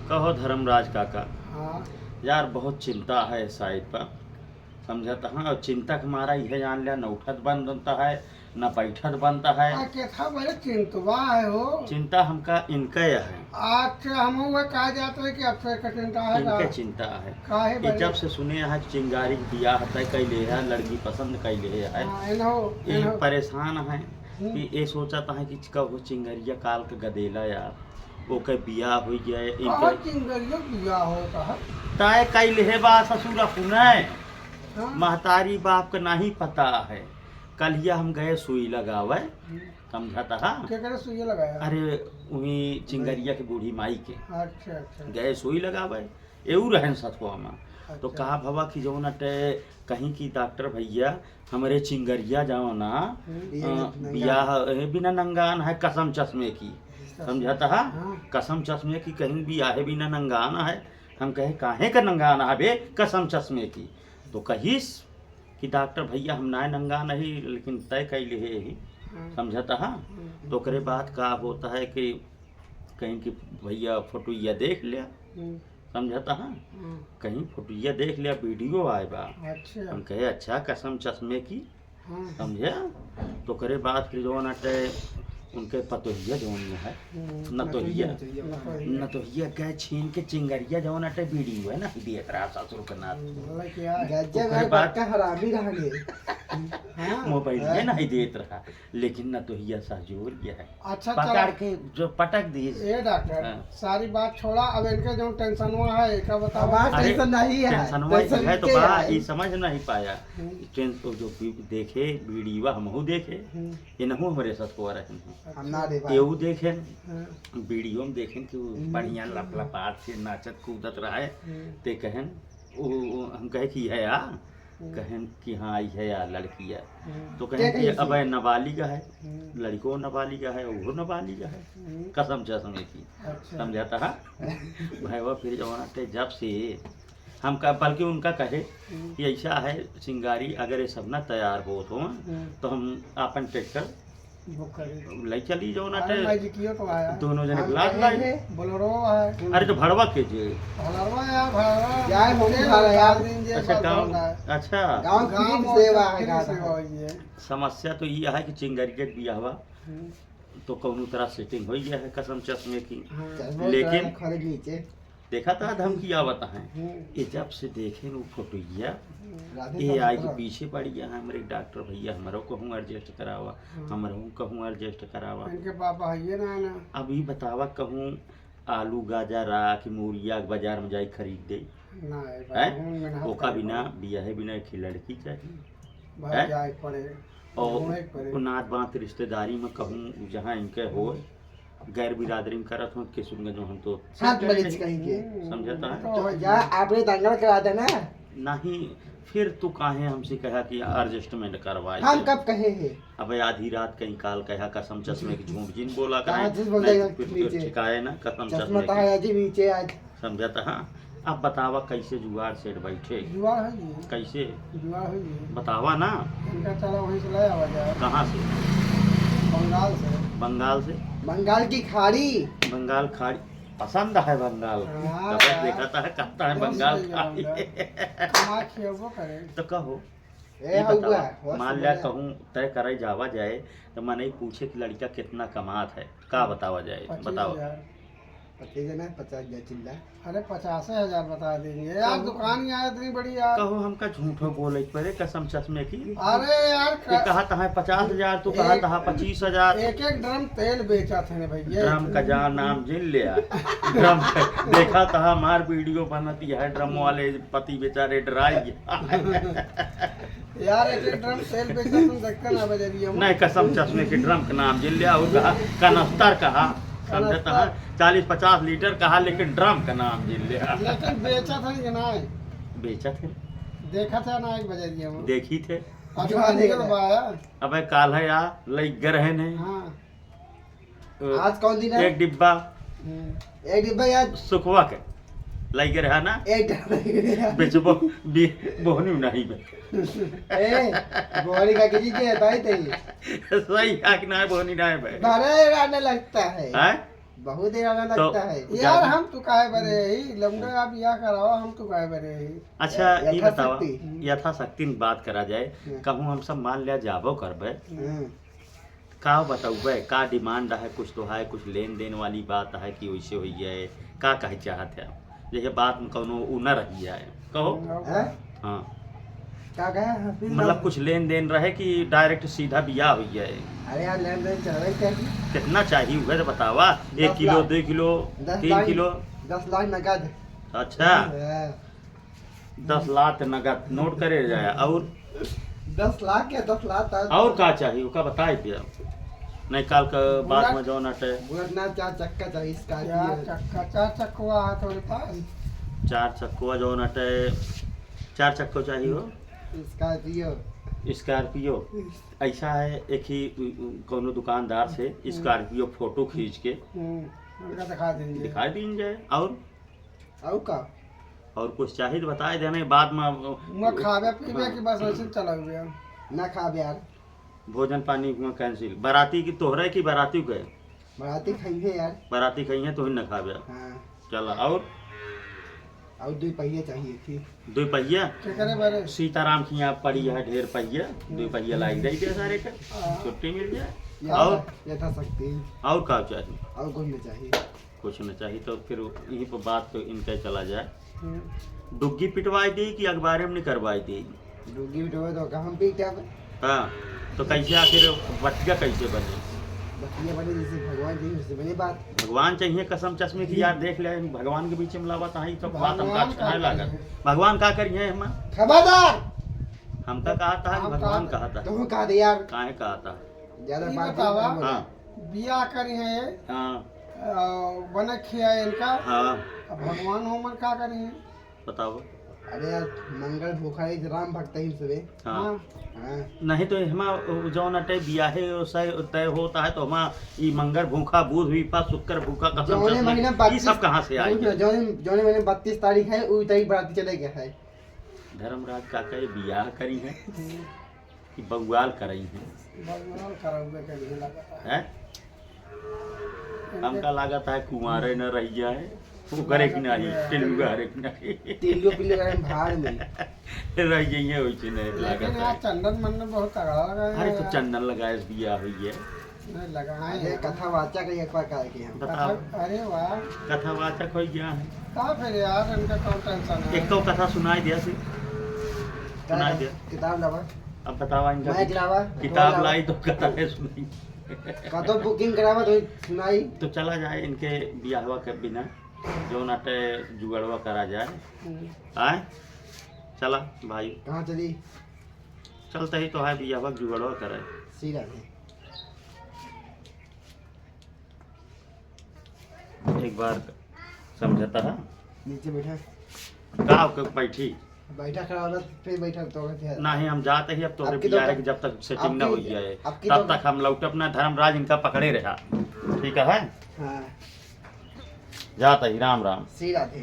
कहो धर्मराज काका, हाँ यार बहुत चिंता है साइड पर, समझता है। और चिंता के मारा यह जान लिया, न उठत बंद बनता है न बैठत बनता है। के था बड़े चिंतवा है हो। चिंता हमका इनका है, आज हम वह कहा जाता है कि आपसे का चिंता है इनके चिंता है काहे कि बड़े जब से सुने है चिंगारी के बियाह तय कैले है, लड़की पसंद कैले है, हाँ, इन्हो ये इन्हो परेशान है कि ये सोचता है कि कब चिंगरिया काल का गदेला यार वो के बियाह हो गया है कहा इनके चिंगरियो बिया होता है। तय कैले है बा ससुर पुनः हाँ? महतारी बाप का नहीं पता है। कल हम गए सुई लगावे, समझता है। क्या करे सुइया लगाया? अरे वही चिंगरिया के बूढ़ी माई के अच्छा अच्छा गए सुई लगावे, एऊ रहन सतुआ में। तो अच्छा। कहा भवा कि जो न कहीं की डॉक्टर भैया हमारे चिंगरिया जाओ ना बियाह बिना नंगान है कसम चश्मे की, समझता है। हाँ। कसम चश्मे की कहीं भी आहे बिना नंगाना है। हम कहे काहे का नंगाना है बे, कसम चश्मे की। तो कहिस कि डॉक्टर भैया हम ना नंगा नहीं लेकिन तय कैले है ही, समझता है। तो करे बात का होता है कि कहीं की भैया फोटोइया देख लिया, समझता है। कहीं फोटोइया देख लिया, वीडियो आए बा। अच्छा हम कहे अच्छा कसम चश्मे की, हाँ। समझे। तो करे बात फिर जो नटे उनके पतोहिया जो है नतोहिया नतोहिया गए छीन के चिंगरिया जो नटे वीडियो है ना देख रहा ससुर के नाथ हरामी रह गए। मोबाइल में नहीं देत रहा, लेकिन नतोहिया सहजोर गया है। अच्छा पकड़ के जो पटक दी। ये डॉक्टर हाँ। सारी बात छोड़ा, अब इनके जो टेंशन हुआ है का बताओ। अरे टेंशन नहीं है, टेंशन है तो बा है। ये समझ नहीं पाया। तो जो देखे वीडियो हमहू देखे, इनहू हमारे साथ हो रहे हैं, एऊ देखे वीडियो में देखें कि बढ़िया लपलपाट से नाचत कूदत रहा है। ते कहन हम कहे कि है या कहन कि हाँ ये या लड़की है। तो कहें कि अब नाबालिग है, लड़को नाबालिग है वो नाबालिग है, कसम चश्मे की, समझाता है भाई। वो फिर जब से हम का बल्कि उनका कहे कि ऐसा है चिंगारी अगर ये सब ना तैयार हो तो हम अपन ट्रैक्टर ले चली जाओ ना तो आया दोनों जने ग्लास लाए बोलेरो है। अरे तो भड़वा के जे भड़वा यार भड़वा यार होने वाला यार अच्छा गाँव अच्छा गांव की सेवा है। समस्या तो ये है कि चिंगरिया के बियाहवा तो कौनो तरह सेटिंग हो गया है कसम चश्मे की, लेकिन देखा था धमकी आवत है। ये जब से देखे वो फोटोइया ये आई के पीछे पड़ गया है हमारे डॉक्टर भैया, हमारो कहूँ एडजस्ट करावा, हमारो कहूँ एडजस्ट करावा। इनके पापा है ना अभी बतावा कहूँ आलू गाजर कि मूरिया बाजार में जाई खरीद दे है ओका बिना बियाहे बिना एक लड़की चाहिए। और नात बात रिश्तेदारी में कहूँ जहाँ इनके हो गैर बिरादरी में करत हूँ कि सुन जो हम तो समझता है आपने दंगल करा देना नहीं। फिर तू काहे हमसे कहा कि एडजस्टमेंट करवाए, हम कब कहे हैं? अब आधी रात कहीं काल कहा कसम चश्मे की झूठ जिन बोला करें ठिकाए ना कसम चश्मे नीचे आज, समझता। हाँ अब बतावा कैसे जुगाड़ सेट बैठे, जुगाड़ है कैसे जुगाड़ है बतावा ना। इनका चला वहीं से लाया हुआ जाए। कहाँ से? बंगाल से। बंगाल से? बंगाल की खाड़ी। बंगाल खाड़ी पसंद है बंगाल, देखता है कहता है बंगाल खाड़ी तो कहो मान लिया कहूँ तय करे जावा जाए तो मैं नहीं पूछे कि लड़का कितना कमात है का बतावा जाए, बताओ 50,000 चिल्ला। अरे 50,000 बता देंगे यार, दुकान ही आया इतनी बड़ी यार। कहो हमका झूठो बोले पड़े कसम चश्मे की। अरे यार कहा था 50,000 तू कहा था 25,000। एक ड्रम तेल बेचा थे भैया। ड्रम का जहाँ नाम जिन लिया ड्रम देखा था हमार वीडियो बनती है ड्रम वाले पति बेचारे डराई यार एक ड्रम तेल बेचा तुम देखते ना बजरिया नहीं कसम चश्मे के ड्रम का नाम जिन लिया और कहा कनस्तर कहा, समझता है 40-50 लीटर कहा लेकिन ड्रम का नाम जिन लिया। लेकिन बेचा था कि नहीं? बेचा थे, देखा था ना एक बजरिया में देखी थे। अब काल है यार लग रहे ने। आज कौन दिन है? एक डिब्बा यार सुखवा के लग रहा ना बेचबो बोहनी नहीं बे बोहनी का किसी के बताई थी सही है कि ना बोहनी नहीं बे बारे आने लगता है बहुत देर आना तो लगता है यार। हम तो काहे बरे ही लमड़ा आप या कराओ, हम तो काहे बरे ही। अच्छा ये बताओ, यथाशक्ति। यथाशक्ति बात करा जाए, कहूँ हम सब मान लिया जाबो करबे, हम्म। का बताऊबे का डिमांड है, कुछ तो है, कुछ लेन देन वाली बात है कि वैसे हो जाए, का कहे चाहत है जैसे बात में कौनो उ न रह जाए, कहो। हैं? हाँ क्या कहा? फिर मतलब कुछ लेन देन रहे कि डायरेक्ट सीधा बियाह हो जाए। अरे यार लेन देन चल रही चाहिए। कितना चाहिए हुआ तो बतावा, 1 10 kilo lakh. 2 kilo 10 3 lakh. Kilo 10 lakh नकद। अच्छा 10 लाख नगद नोट करे जाए, और 10 लाख के 10 लाख तक। और का चाहिए उसका बताए दिया, नहीं काल का बाद में जो नटे बुलेट ना 4 चक्का चाहिए, चार चक्का 4 चक्का है तुम्हारे पास? 4 चक्को जो नटे 4 चक्को चाहिए हो। स्कॉर्पियो। स्कॉर्पियो ऐसा है, एक ही कोनो दुकानदार से स्कॉर्पियो फोटो खींच के उनका दिखा देंगे। दिखा दीन जाए, और का और कुछ चाहिए तो बताए देने, बाद में मैं खावे पीवे की बस वैसे चला गया। ना खा यार। भोजन पानी में कैंसिल। बाराती की तोहरे की बाराती गए, बराती खाइए यार। बाराती कहीं है तो ही न खावे। हाँ। चला और 2 पहिए चाहिए थी। 2 पहिया क्या करे बारे? सीताराम की यहाँ पड़ी है ढेर पहिया, 2 पहिया लाई दे दिया सारे का, छुट्टी मिल जाए। और यथाशक्ति। और का चाहिए, और कुछ नहीं चाहिए। कुछ न चाहिए तो फिर यहीं पर बात तो इनका चला जाए। डुग्गी पिटवाई दी कि अखबार में नहीं करवाई दी? डूगी बिटो तो कहाँ पे क्या हाँ तो कैसे आखिर बटिया कैसे बने? बतिया बने जैसे भगवान जी उससे बनी बात। भगवान चाहिए कसम चश्मे की यार, देख ले भगवान के बीच में लावा तो तो बात हमका भगवान अच्छा का नहीं लागत। भगवान का करिए हम, खबरदार। हमका कहा था कि भगवान कहा था, तुम कहा दे यार। काहे कहा था। ज्यादा ये बात बतावा। नहीं बोलो। हाँ बिया करी है ये, हाँ बना खिया इनका। हाँ अब भगवान हो मन का करी है? बताओ। अरे यार मंगल भूखा है राम भक्त ही सुबह। हाँ हाँ। नहीं तो हम जो नटे बियाहे तय होता है तो हम ई मंगल भूखा, बुध विपा शुक्र भूखा, जौने महीने कसम ये सब कहाँ से आए? जौने महीने 32 तारीख है उसी तारीख बराती चले गया है। धर्मराज काका ये बियाह करी है कि बंगाल करई है, भगवान करावे के लिए लगा हैं? हमका लागत है कुंवारे न रह जाए, वो करे कि नहीं, टिलुआ हरे कि नहीं तेलियो पिल्ले गए भाड़ में। रह जाइए वैसे नहीं लेकिन लागत यार है। चंदन मन बहुत तगड़ा लगा है। अरे तो चंदन लगाए बियाह हुई है, नहीं लगाए अरे हैं। कथा वाचा का एक बार का कि हम बताओ। अरे वाह, कथावाचक हो गया है, का फिर यार इनका कौन टेंशन है? एक तो कथा सुनाई दिया सी, सुनाई दिया। किताब लावा। अब बतावा इनका माइक लावा। किताब लाई तो कथा है सुनाई। का तो बुकिंग करावा तो सुनाई। तो चला जाए इनके बियाहवा के बिना जो नाटे जुगड़वा करा जाए। आए चला भाई, कहाँ चली? चलते ही तो है बियाहवा जुगड़वा करे। सीधा है। एक बार समझता है नीचे बैठा। का बैठी बैठा खड़ा होला फिर बैठा तो कहते नहीं, हम जाते ही अब तोरे आपकी बियाह तो- के जब तक सेटिंग ना हो आपकी- जाए आपकी तब तो- तक हम लौट अपना धर्मराज इनका पकड़े रहा। ठीक है हाँ जाता ही राम राम। सीधा थे।